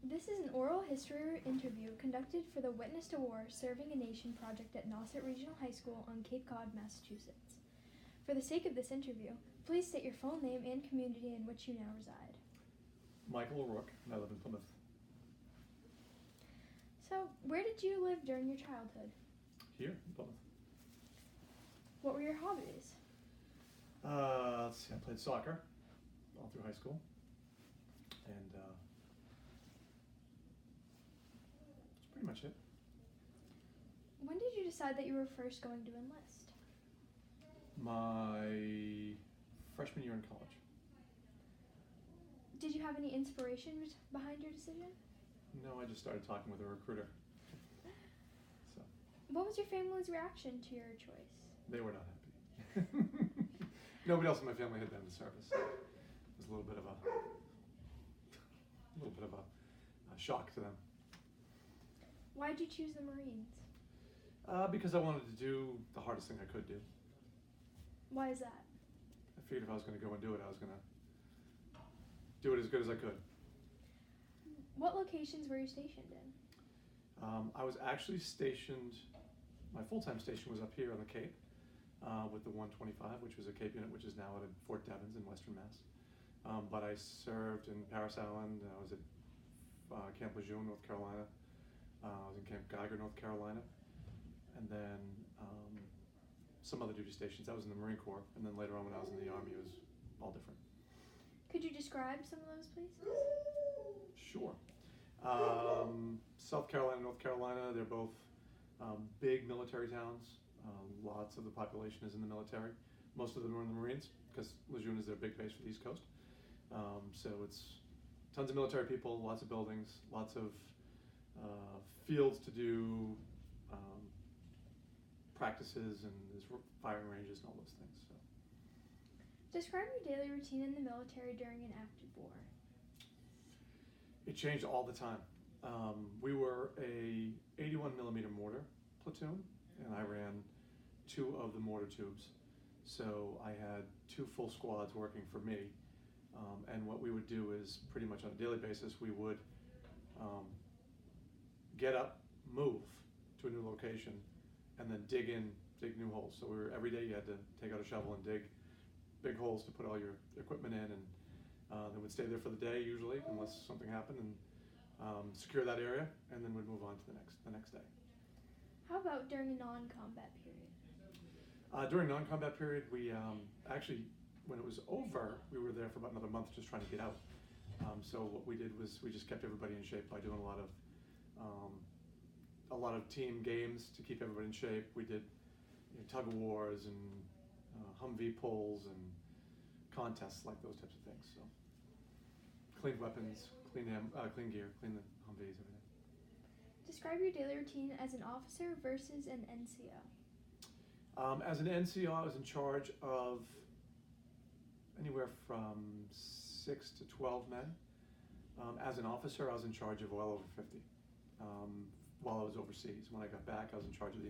This is an oral history interview conducted for the Witness to War Serving a Nation project at Nauset Regional High School on Cape Cod, Massachusetts. For the sake of this interview, please state your full name and community in which you now reside. Michael O'Rourke, and I live in Plymouth. So, where did you live during your childhood? Here in Plymouth. What were your hobbies? Let's see, I played soccer all through high school, and that's pretty much it. When did you decide that you were first going to enlist? My freshman year in college. Did you have any inspiration behind your decision? No, I just started talking with a recruiter. So What was your family's reaction to your choice? they were not happy. Nobody else in my family had been in service. It was a little bit of a shock to them. Why did you choose the Marines? Because I wanted to do the hardest thing I could do. Why is that? I figured if I was going to go and do it, I was going to do it as good as I could. What locations were you stationed in? I was actually stationed, my full-time station was up here on the Cape with the 125, which was a Cape unit, which is now at Fort Devens in Western Mass. But I served in Parris Island, I was at Camp Lejeune, North Carolina. I was in Camp Geiger, North Carolina. And then some other duty stations. I was in the Marine Corps, and then later on when I was in the Army, it was all different. Could you describe some of those places? Sure. South Carolina, North Carolina, they're both big military towns. Lots of the population is in the military. Most of them are in the Marines, because Lejeune is their big base for the East Coast. So it's tons of military people, lots of buildings, lots of fields to do practices, and there's firing ranges and all those things. So. Describe your daily routine in the military during an active war. It changed all the time. We were a 81 millimeter mortar platoon, and I ran 2 of the mortar tubes. So I had 2 full squads working for me. And what we would do is pretty much on a daily basis, we would get up, move to a new location, and then dig new holes. So every day you had to take out a shovel and dig big holes to put all your equipment in, and then we'd stay there for the day usually, unless something happened, and secure that area, and then we'd move on to the next day. How about during a non-combat period? During non-combat period, we actually, when it was over, we were there for about another month just trying to get out. So what we did was we just kept everybody in shape by doing a lot of team games to keep everybody in shape. We did tug of wars and Humvee pulls and contests, like those types of things. So clean weapons, clean gear, clean the Humvees, everything. Describe your daily routine as an officer versus an NCO. As an NCO, I was in charge of anywhere from 6 to 12 men. As an officer, I was in charge of well over 50. While I was overseas, when I got back, I was in charge of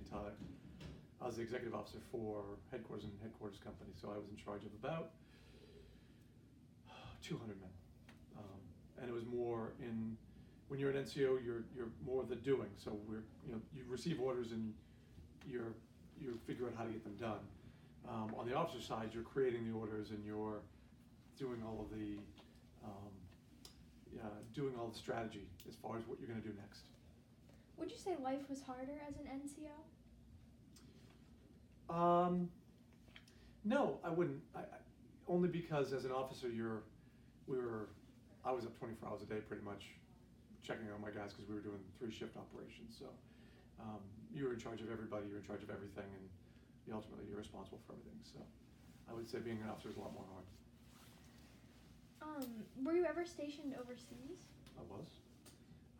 I was the executive officer for headquarters and headquarters company, so I was in charge of about 200 men. And it was more when you're an NCO, you're more the doing. So you receive orders and you figure out how to get them done. On the officer side, you're creating the orders and you're doing all of the strategy as far as what you're going to do next. Would you say life was harder as an NCO? No, I wouldn't. Only because as an officer, I was up 24 hours a day pretty much, checking on my guys because we were doing 3-shift operations. So you were in charge of everybody, you're in charge of everything, and ultimately you're responsible for everything. So I would say being an officer is a lot more hard. Were you ever stationed overseas? I was.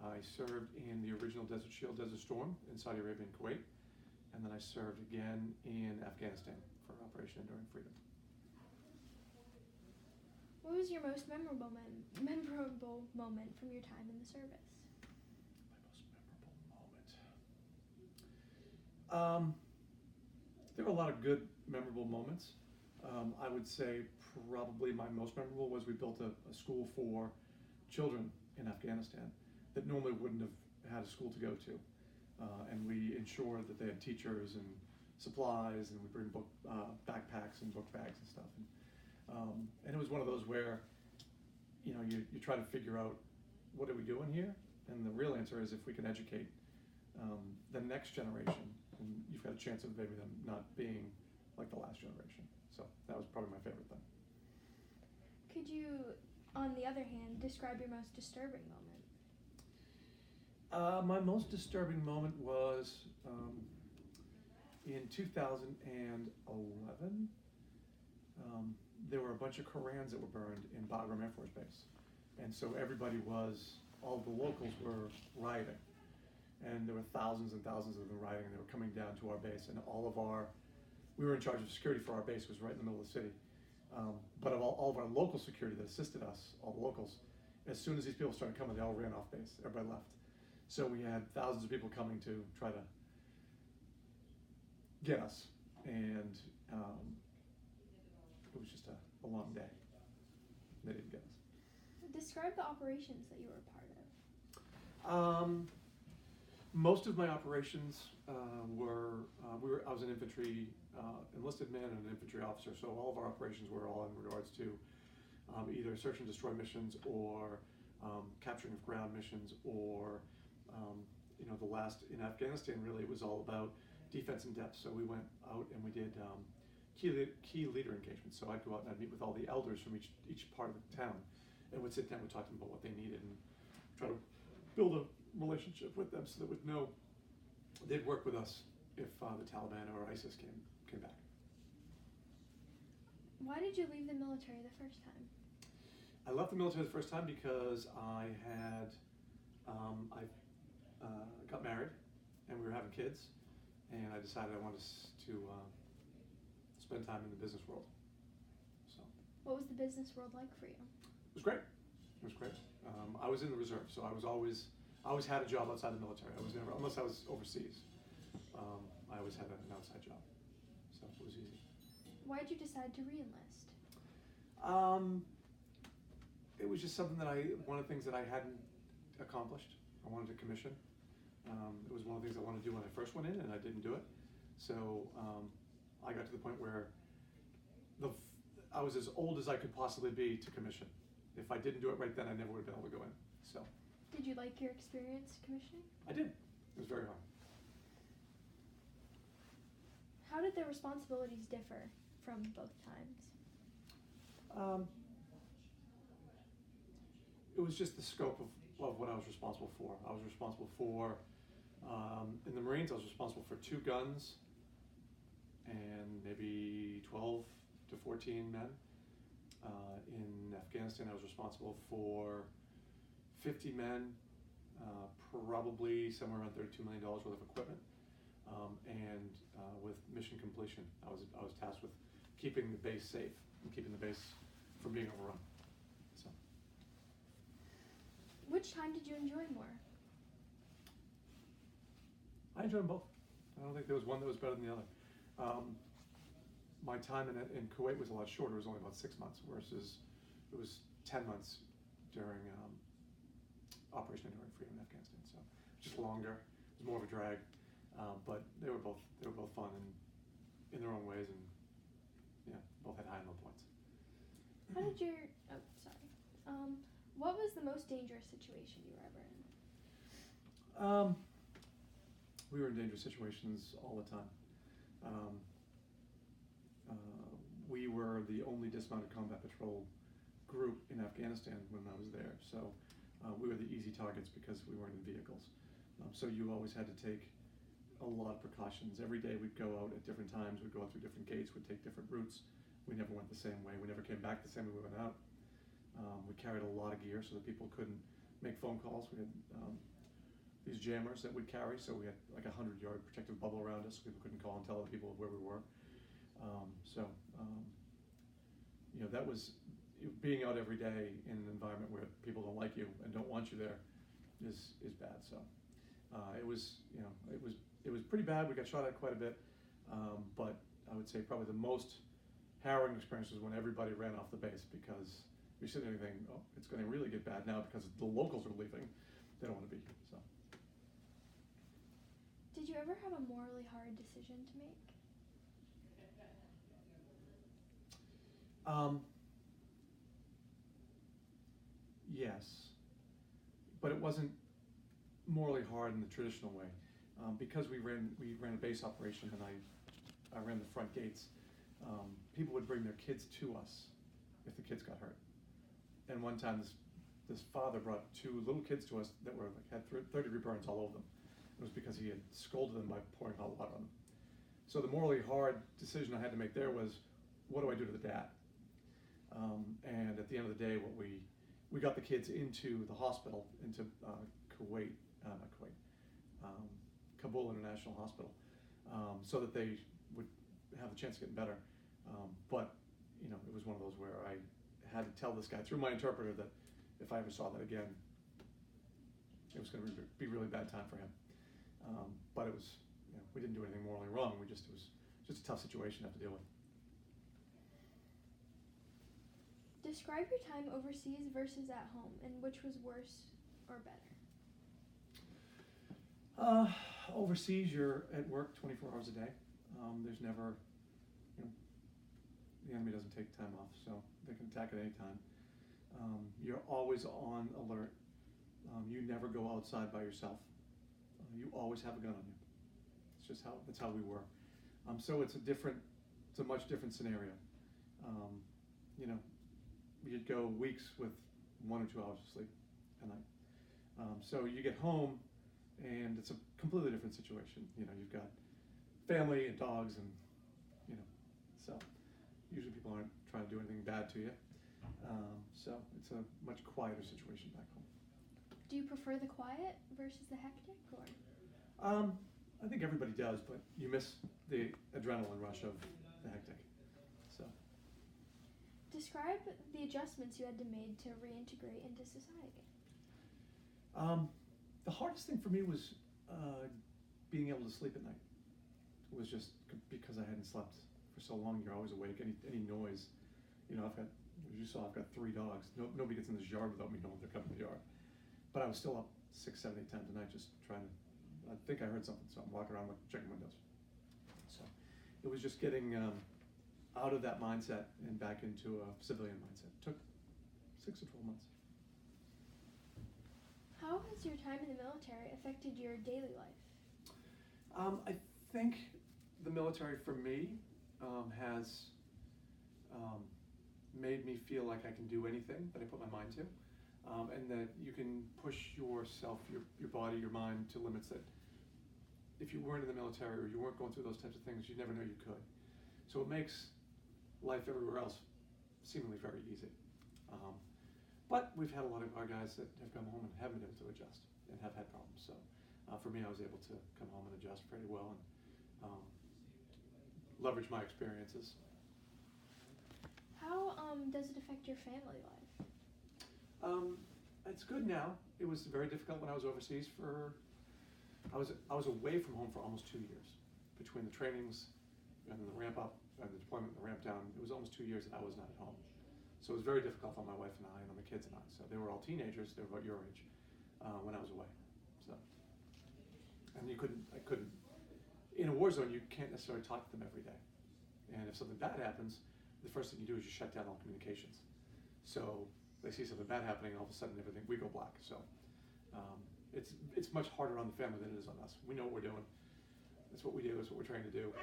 I served in the original Desert Shield, Desert Storm in Saudi Arabia and Kuwait, and then I served again in Afghanistan for Operation Enduring Freedom. What was your most memorable moment from your time in the service? My most memorable moment. There were a lot of good memorable moments. I would say probably my most memorable was we built a school for children in Afghanistan that normally wouldn't have had a school to go to. And we ensured that they had teachers and supplies, and we bring backpacks and book bags and stuff. And it was one of those where, you try to figure out, what are we doing here? And the real answer is, if we can educate the next generation, and you've got a chance of maybe them not being like the last generation. So that was probably my favorite thing. Could you, on the other hand, describe your most disturbing moment? My most disturbing moment was in 2011. There were a bunch of Korans that were burned in Bagram Air Force Base. And so all the locals were rioting. And there were thousands and thousands of them rioting, and they were coming down to our base. And we were in charge of security for our base. It was right in the middle of the city. But of all of our local security that assisted us, all the locals, as soon as these people started coming, they all ran off base. Everybody left. So we had thousands of people coming to try to get us. And it was just a long day. They didn't get us. Describe the operations that you were a part of. Most of my operations were I was an infantry enlisted man and an infantry officer, so all of our operations were all in regards to either search and destroy missions, or capturing of ground missions, or the last in Afghanistan, really it was all about defense in depth. So we went out and we did key leader engagements. So I'd go out and I'd meet with all the elders from each part of the town, and would sit down and talk to them about what they needed, and try to build a relationship with them so that they'd work with us if the Taliban or ISIS came back. Why did you leave the military the first time? I left the military the first time because I got married, and we were having kids, and I decided I wanted to spend time in the business world. So. What was the business world like for you? It was great. I was in the reserve, so I always had a job outside the military. I was never, unless I was overseas, I always had an outside job, so it was easy. Why did you decide to re-enlist? It was just something one of the things that I hadn't accomplished. I wanted to commission. It was one of the things I wanted to do when I first went in, and I didn't do it. So I got to the point where I was as old as I could possibly be to commission. If I didn't do it right then, I never would have been able to go in. So. Did you like your experience commissioning? I did. It was very hard. How did the responsibilities differ from both times? It was just the scope of what I was responsible for. I was responsible for, in the Marines, I was responsible for 2 guns and maybe 12 to 14 men. In Afghanistan, I was responsible for 50 men, probably somewhere around $32 million worth of equipment, and with mission completion, I was tasked with keeping the base safe and keeping the base from being overrun. So. Which time did you enjoy more? I enjoyed them both. I don't think there was one that was better than the other. My time in Kuwait was a lot shorter. It was only about 6 months, versus it was 10 months during Operation Enduring Freedom in Afghanistan. So just longer. It was more of a drag, but they were both fun and in their own ways, and both had high and low points. How did what was the most dangerous situation you were ever in? We were in dangerous situations all the time. We were the only dismounted combat patrol group in Afghanistan when I was there, so we were the easy targets because we weren't in vehicles. So you always had to take a lot of precautions. Every day we'd go out at different times, we'd go out through different gates, we'd take different routes. We never went the same way. We never came back the same way we went out. We carried a lot of gear so that people couldn't make phone calls. We had these jammers that we'd carry, so we had like a 100-yard protective bubble around us so people couldn't call and tell other people where we were. That was being out every day in an environment where people don't like you and don't want you there is bad. So it was pretty bad. We got shot at quite a bit, but I would say probably the most harrowing experience was when everybody ran off the base, because we said anything, it's going to really get bad now because the locals are leaving, they don't want to be here. So. Did you ever have a morally hard decision to make? Yes, but it wasn't morally hard in the traditional way, because we ran a base operation and I ran the front gates. People would bring their kids to us if the kids got hurt. And one time, this father brought 2 little kids to us that had third-degree burns all over them. It was because he had scolded them by pouring hot water on them. So the morally hard decision I had to make there was, what do I do to the dad? And at the end of the day, we got the kids into the hospital, into Kabul International Hospital, so that they would have the chance of getting better. But it was one of those where I had to tell this guy through my interpreter that if I ever saw that again, it was going to be a really bad time for him. But it was, we didn't do anything morally wrong. It was just a tough situation to have to deal with. Describe your time overseas versus at home, and which was worse or better? Overseas, you're at work 24 hours a day. There's never, the enemy doesn't take time off, so they can attack at any time. You're always on alert. You never go outside by yourself. You always have a gun on you. It's just that's how we were. So it's a much different scenario. You'd go weeks with 1 or 2 hours of sleep a night. So you get home, and it's a completely different situation. You've got family and dogs, and so usually people aren't trying to do anything bad to you. So it's a much quieter situation back home. Do you prefer the quiet versus the hectic, or? I think everybody does, but you miss the adrenaline rush of the hectic. So. Describe the adjustments you had to make to reintegrate into society. The hardest thing for me was being able to sleep at night. It was just because I hadn't slept for so long. You're always awake. Any noise, as you saw, I've got 3 dogs. Nobody gets in this yard without me knowing they're coming in the yard. But I was still up 6, 7, 8 times a night just trying to. I think I heard something, so I'm walking around checking windows. So it was just getting out of that mindset and back into a civilian mindset. It took 6 or 12 months. How has your time in the military affected your daily life? I think the military for me has made me feel like I can do anything that I put my mind to, and that you can push yourself, your body, your mind to limits that if you weren't in the military or you weren't going through those types of things, you never know you could. So it makes life everywhere else seemingly very easy. But we've had a lot of our guys that have come home and haven't been able to adjust and have had problems. So for me, I was able to come home and adjust pretty well and leverage my experiences. How does it affect your family life? It's good now. It was very difficult when I was overseas I was away from home for almost 2 years. Between the trainings and the ramp up and the deployment and the ramp down, it was almost 2 years that I was not at home. So it was very difficult on my wife and I and on the kids and I. So they were all teenagers, they were about your age, when I was away. So, and I couldn't, in a war zone, you can't necessarily talk to them every day. And if something bad happens, the first thing you do is you shut down all communications. So they see something bad happening, and all of a sudden we go black. So it's much harder on the family than it is on us. We know what we're doing. That's what we do. That's what we're trying to do.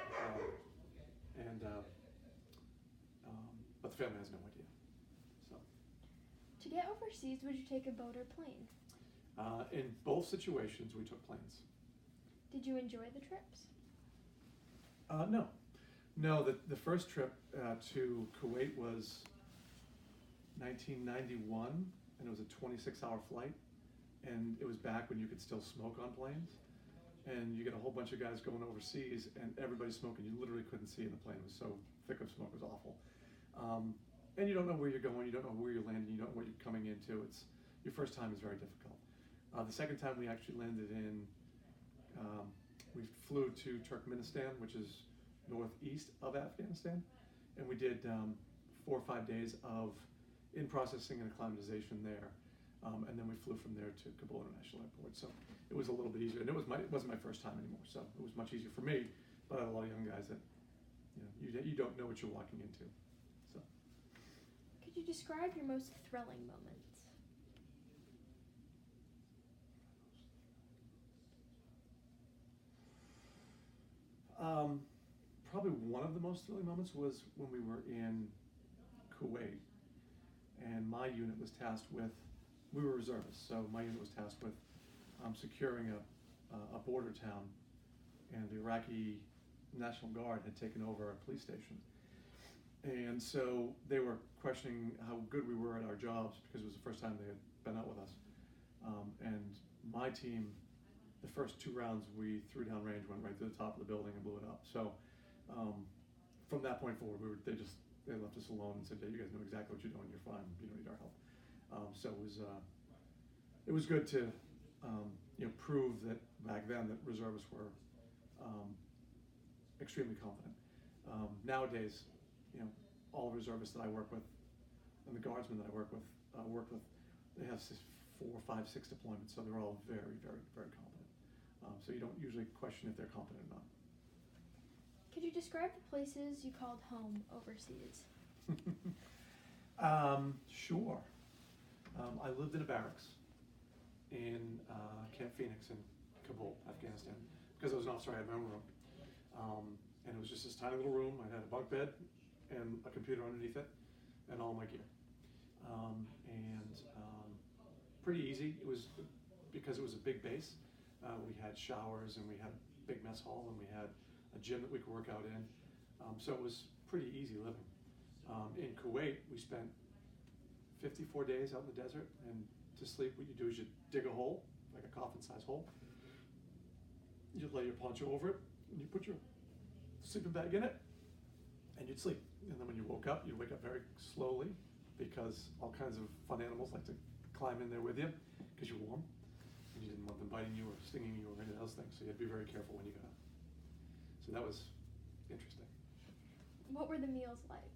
But the family has no idea. So. To get overseas, would you take a boat or plane? In both situations, we took planes. Did you enjoy the trips? No. No, the first trip to Kuwait was 1991, and it was a 26-hour flight. And it was back when you could still smoke on planes. And you get a whole bunch of guys going overseas, and everybody's smoking. You literally couldn't see in the plane. It was so thick of smoke, it was awful. And you don't know where you're going, you don't know where you're landing, you don't know what you're coming into. Your first time is very difficult. The second time we actually landed in, we flew to Turkmenistan, which is northeast of Afghanistan, and we did 4 or 5 days of in-processing and acclimatization there. And then we flew from there to Kabul International Airport. So it was a little bit easier, and it wasn't my first time anymore. So it was much easier for me. But I had a lot of young guys that, you don't know what you're walking into. So. Could you describe your most thrilling moments? Probably one of the most thrilling moments was when we were in Kuwait, and my unit was tasked with, we were reservists, so my unit was tasked with securing a border town, and the Iraqi National Guard had taken over a police station. And so they were questioning how good we were at our jobs because it was the first time they had been out with us. And my team, the first 2 rounds we threw down range, went right to the top of the building and blew it up. So from that point forward, they left us alone and said, "Yeah, you guys know exactly what you're doing. You're fine. You don't need our help." So it was good to prove that back then that reservists were extremely confident. Nowadays, all the reservists that I work with and the guardsmen that I work with, they have 4, 5, 6 deployments, so they're all very, very, very competent. So you don't usually question if they're competent or not. Could you describe the places you called home overseas? Sure. I lived in a barracks in Camp Phoenix in Kabul, Afghanistan. Because I was an officer, I had my own room. And it was just this tiny little room. I had a bunk bed and a computer underneath it and all my gear. Pretty easy. It was because it was a big base. We had showers and we had a big mess hall and we had a gym that we could work out in. So it was pretty easy living. In Kuwait, we spent 54 days out in the desert, and to sleep, what you do is you dig a hole, like a coffin-sized hole. You'd lay your poncho over it, and you put your sleeping bag in it, and you'd sleep. And then when you woke up, you'd wake up very slowly, because all kinds of fun animals like to climb in there with you, because you're warm, and you didn't want them biting you or stinging you or any of those things, so you had to be very careful when you got up. So that was interesting. What were the meals like?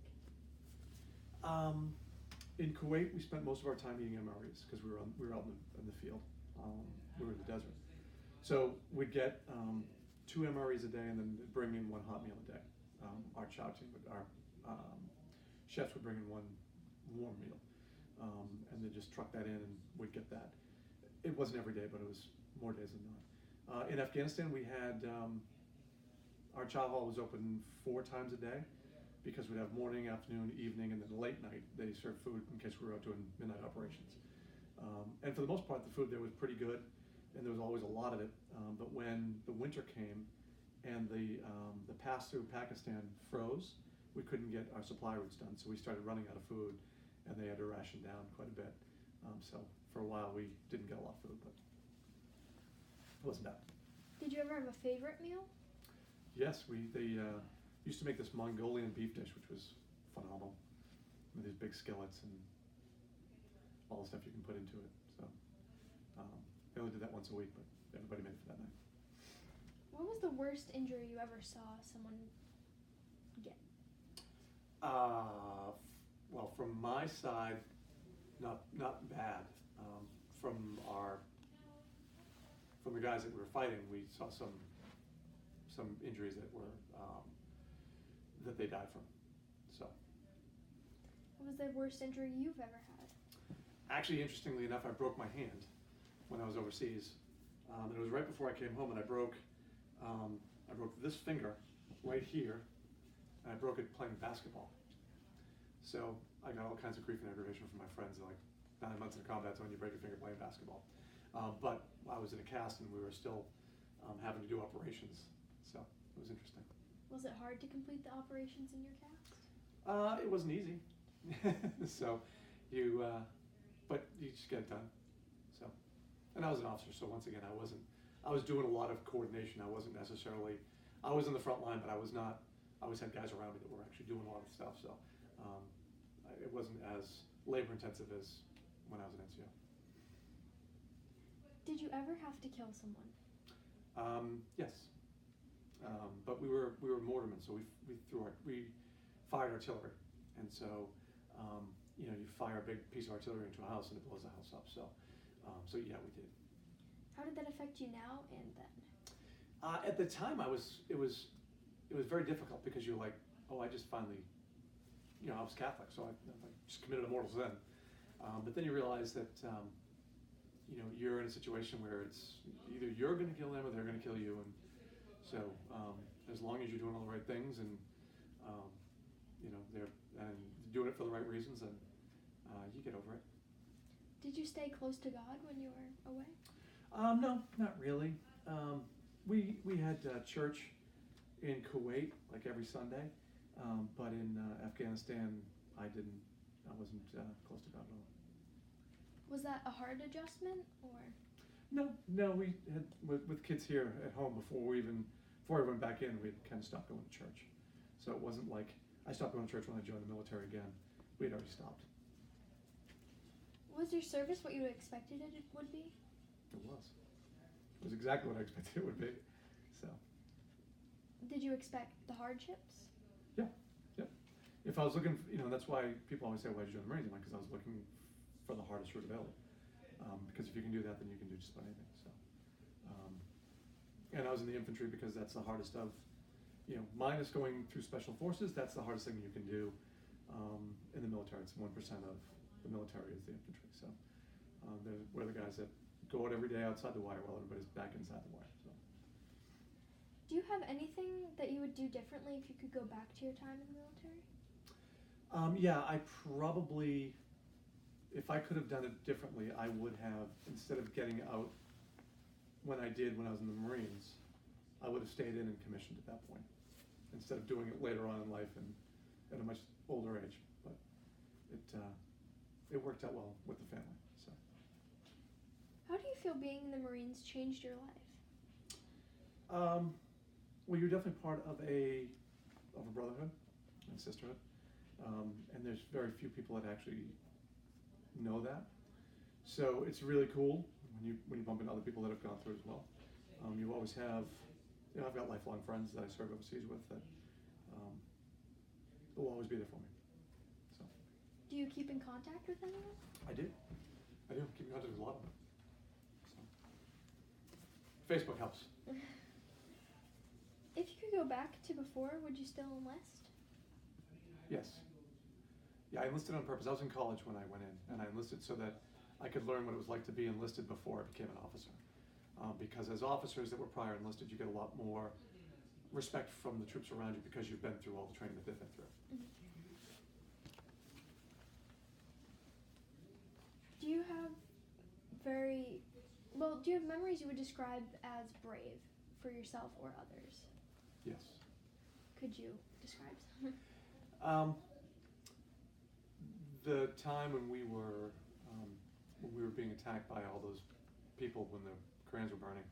In Kuwait, we spent most of our time eating MREs because we were out in the field. We were in the desert. So we'd get 2 MREs a day, and then they'd bring in 1 hot meal a day. Our chow team, our chefs would bring in 1 warm meal, and they'd just truck that in, and we'd get that. It wasn't every day, but it was more days than not. In Afghanistan, we had our chow hall was open 4 times a day, because we'd have morning, afternoon, evening, and then late night they served food in case we were out doing midnight operations. And for the most part, the food there was pretty good, and there was always a lot of it. But when the winter came and the pass through Pakistan froze, we couldn't get our supply routes done, so we started running out of food, and they had to ration down quite a bit. So for a while, we didn't get a lot of food, but it wasn't bad. Did you ever have a favorite meal? Yes, they used to make this Mongolian beef dish, which was phenomenal, with these big skillets and all the stuff you can put into it. So they only did that once a week, but everybody made it for that night. What was the worst injury you ever saw someone get? Well, from my side, not bad. From the guys that we were fighting, we saw some injuries that were that they died from. So. What was the worst injury you've ever had? Actually, interestingly enough, I broke my hand when I was overseas. It was right before I came home, and I broke this finger right here, and I broke it playing basketball. So I got all kinds of grief and aggravation from my friends. Like, 9 months in combat zone, you break your finger playing basketball. But I was in a cast, and we were still having to do operations. So it was interesting. Was it hard to complete the operations in your cast? It wasn't easy. So but you just get it done. So, and I was an officer, so once again, I was doing a lot of coordination. I wasn't necessarily, I was in the front line, but I was not. I always had guys around me that were actually doing a lot of stuff. So it wasn't as labor intensive as when I was an NCO. Did you ever have to kill someone? Yes. But we were mortarmen, so we fired artillery, and so you fire a big piece of artillery into a house and it blows the house up. So yeah, we did. How did that affect you now and then? At the time, it was very difficult because you're like, oh, I just finally, I was Catholic, so I just committed a mortal sin. But then you realize that, you're in a situation where it's either you're going to kill them or they're going to kill you, and so as long as you're doing all the right things and they're doing it for the right reasons, then you get over it. Did you stay close to God when you were away? No, not really. We had church in Kuwait like every Sunday, but in Afghanistan I wasn't close to God at all. Was that a hard adjustment, or? No, we had with kids here at home before I went back in, we kind of stopped going to church. So it wasn't like I stopped going to church when I joined the military again. We had already stopped. Was your service what you expected it would be? It was. It was exactly what I expected it would be. So. Did you expect the hardships? Yeah. If I was looking, that's why people always say, why did you join the Marines? I'm like, because I was looking for the hardest route available. Because if you can do that, then you can do just about anything. So. And I was in the infantry because that's the hardest of, minus going through special forces, that's the hardest thing you can do in the military. It's 1% of the military is the infantry. So we're the guys that go out every day outside the wire while everybody's back inside the wire. So. Do you have anything that you would do differently if you could go back to your time in the military? Yeah, I probably, if I could have done it differently, I would have, instead of getting out when I did when I was in the Marines, I would have stayed in and commissioned at that point, instead of doing it later on in life and at a much older age. But it worked out well with the family. So. How do you feel being in the Marines changed your life? Well, you're definitely part of a brotherhood and sisterhood, and there's very few people that actually know that. So it's really cool when you bump into other people that have gone through it as well. You always have, I've got lifelong friends that I served overseas with that will always be there for me. So. Do you keep in contact with anyone? I do. Keep in contact with a lot of them. So. Facebook helps. If you could go back to before, would you still enlist? Yes. Yeah, I enlisted on purpose. I was in college when I went in, and I enlisted so that I could learn what it was like to be enlisted before I became an officer. Because as officers that were prior enlisted, you get a lot more respect from the troops around you because you've been through all the training that they've been through. Mm-hmm. Do you have memories you would describe as brave for yourself or others? Yes. Could you describe some? The time when we were being attacked by all those people when the Koreans were burning,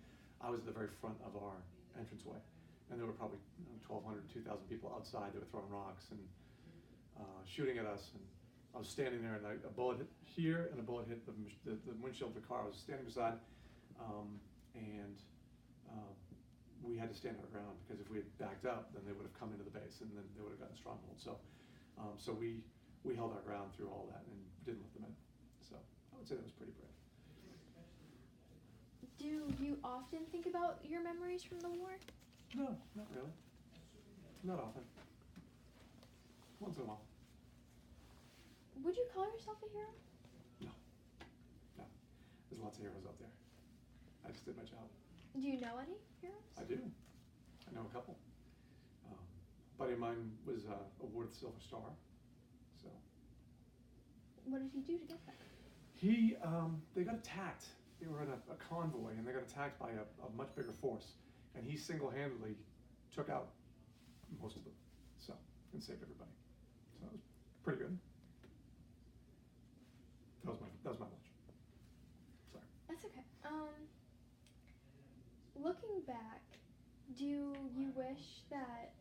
I was at the very front of our entranceway, and there were probably 1,200, 2,000 people outside that were throwing rocks and shooting at us, and I was standing there, and a bullet hit here, and a bullet hit the windshield of the car I was standing beside, and we had to stand our ground, because if we had backed up, then they would have come into the base, and then they would have gotten stronghold. So we held our ground through all that and didn't let them in. So I would say that was pretty brave. Do you often think about your memories from the war? No, not really. Not often. Once in a while. Would you call yourself a hero? No. There's lots of heroes out there. I just did my job. Do you know any heroes? I do. I know a couple. A buddy of mine was awarded the Silver Star. So. What did he do to get that? They got attacked. They were in a convoy, and they got attacked by a much bigger force, and he single-handedly took out most of them, and saved everybody. So it was pretty good. That was my lunch. Sorry. That's okay. Looking back, do you wish that,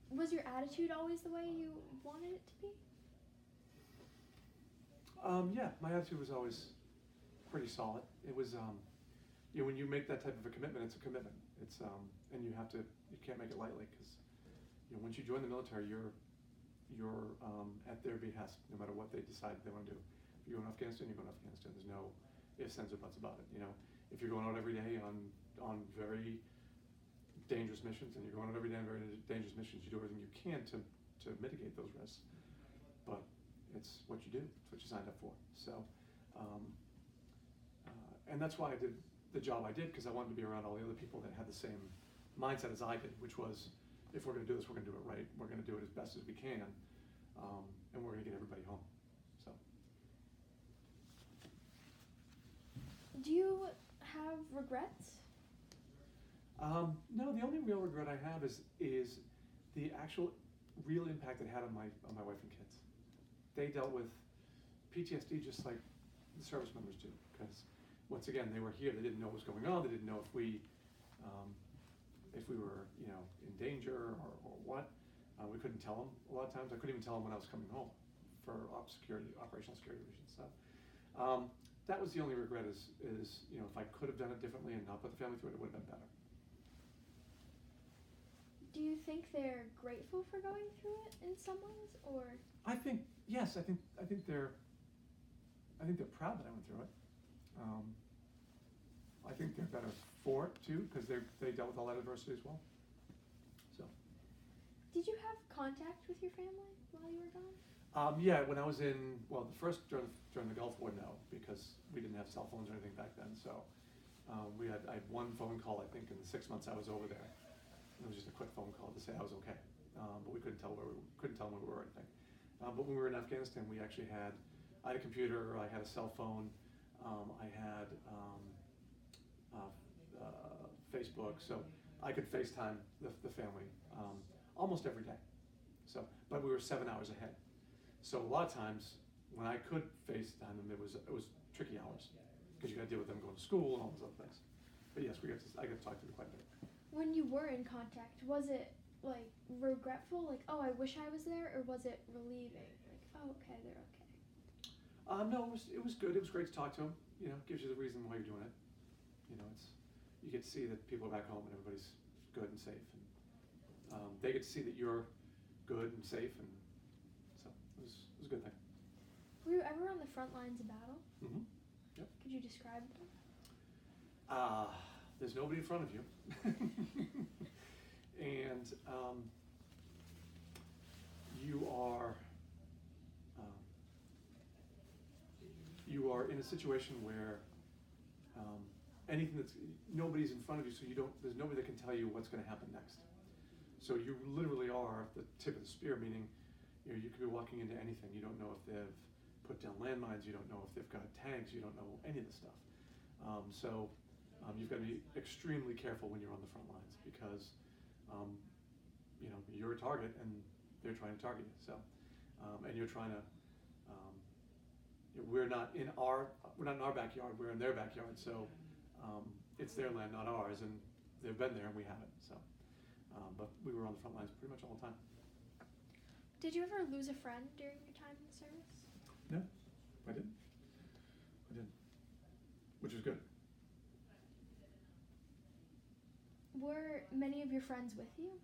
was your attitude always the way you wanted it to be? Yeah, my attitude was always pretty solid. It was, when you make that type of a commitment, it's a commitment. It's, and you can't make it lightly, because, once you join the military, you're you're at their behest, no matter what they decide they want to do. If you're going to Afghanistan, you're going to Afghanistan. There's no ifs, ands, or buts about it. If you're going out every day on very dangerous missions, and you're going out every day on very dangerous missions, you do everything you can to mitigate those risks. But it's what you do. It's what you signed up for. So, and that's why I did the job I did, because I wanted to be around all the other people that had the same mindset as I did, which was, if we're going to do this, we're going to do it right. We're going to do it as best as we can, and we're going to get everybody home. So. Do you have regrets? No, the only real regret I have is the actual real impact it had on my wife and kids. They dealt with PTSD just like the service members do, because once again, they were here. They didn't know what was going on. They didn't know if we were, in danger or what. We couldn't tell them a lot of times. I couldn't even tell them when I was coming home for operational security reasons. So that was the only regret is if I could have done it differently and not put the family through it, it would have been better. Do you think they're grateful for going through it in some ways, or? I think yes. I think they're proud that I went through it. I think they're better for it too, because they dealt with all that adversity as well. So. Did you have contact with your family while you were gone? Yeah, when I was during the Gulf War, no, because we didn't have cell phones or anything back then. So I had one phone call, I think, in the 6 months I was over there. It was just a quick phone call to say I was okay, but we couldn't tell them where we were or anything. But when we were in Afghanistan, I had a computer, I had a cell phone, I had Facebook, so I could FaceTime the family almost every day. So, but we were 7 hours ahead. So a lot of times when I could FaceTime them, it was tricky hours, because you got to deal with them going to school and all those other things. But yes, I got to talk to them quite a bit. When you were in contact, was it like regretful, like, oh, I wish I was there, or was it relieving, like, oh, okay, they're okay? No, it was good. It was great to talk to them. It gives you the reason why you're doing it. You get to see that people are back home and everybody's good and safe, and they get to see that you're good and safe, and so it was a good thing. Were you ever on the front lines of battle? Mm-hmm. Yep. Could you describe them? There's nobody in front of you, and you are in a situation where nobody's in front of you, so there's nobody that can tell you what's going to happen next. So you literally are the tip of the spear, meaning you could be walking into anything. You don't know if they've put down landmines. You don't know if they've got tanks. You don't know any of this stuff. So you've got to be extremely careful when you're on the front lines, because you're a target and they're trying to target you. So and you're trying to. We're not in our backyard. We're in their backyard. So it's their land, not ours, and they've been there and we haven't. So, but we were on the front lines pretty much all the time. Did you ever lose a friend during your time in the service? No, I didn't. Which was good. Were many of your friends with you?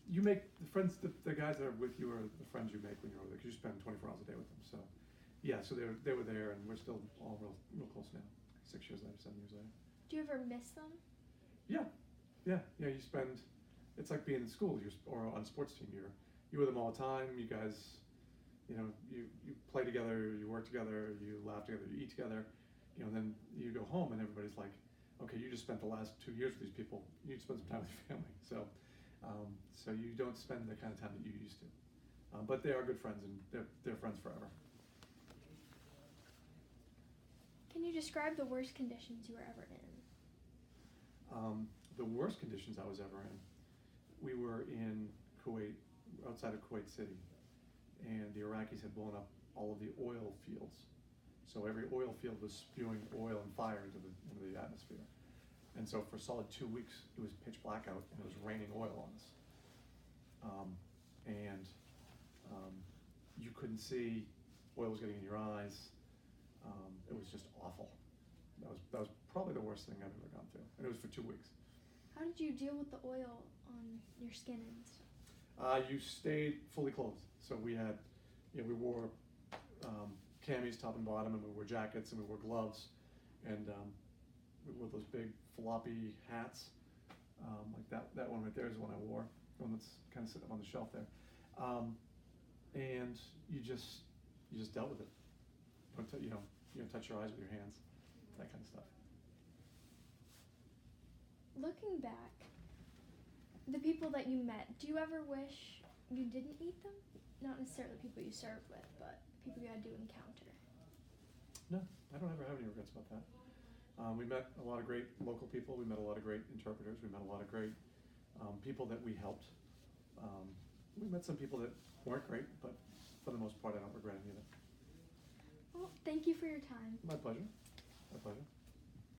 You make the friends, the guys that are with you are the friends you make when you're over there, because you spend 24 hours a day with them. So, yeah, so they were there, and we're still all real close now. 6 years later, 7 years later. Do you ever miss them? Yeah. You spend. It's like being in school, or on a sports team. You're with them all the time. You guys, you play together, you work together, you laugh together, you eat together. Then you go home and everybody's like, okay, you just spent the last 2 years with these people. You need to spend some time with your family. So you don't spend the kind of time that you used to. But they are good friends, and they're friends forever. Can you describe the worst conditions you were ever in? The worst conditions I was ever in, we were in Kuwait, outside of Kuwait City, and the Iraqis had blown up all of the oil fields. So every oil field was spewing oil and fire into the atmosphere. And so for a solid 2 weeks, it was pitch black out, and it was raining oil on us. You couldn't see, oil was getting in your eyes. It was just awful. That was probably the worst thing I've ever gone through, and it was for 2 weeks. How did you deal with the oil on your skin and stuff? You stayed fully clothed. So we had, we wore camis top and bottom, and we wore jackets, and we wore gloves, and we wore those big floppy hats, like that one right there is the one I wore, the one that's kind of sitting up on the shelf there, and you just dealt with it. You don't touch your eyes with your hands, that kind of stuff. Looking back, the people that you met, do you ever wish you didn't meet them? Not necessarily the people you served with, but people you had to encounter. No, I don't ever have any regrets about that. We met a lot of great local people. We met a lot of great interpreters. We met a lot of great people that we helped. We met some people that weren't great, but for the most part, I don't regret any of it. Well, thank you for your time. My pleasure. My pleasure.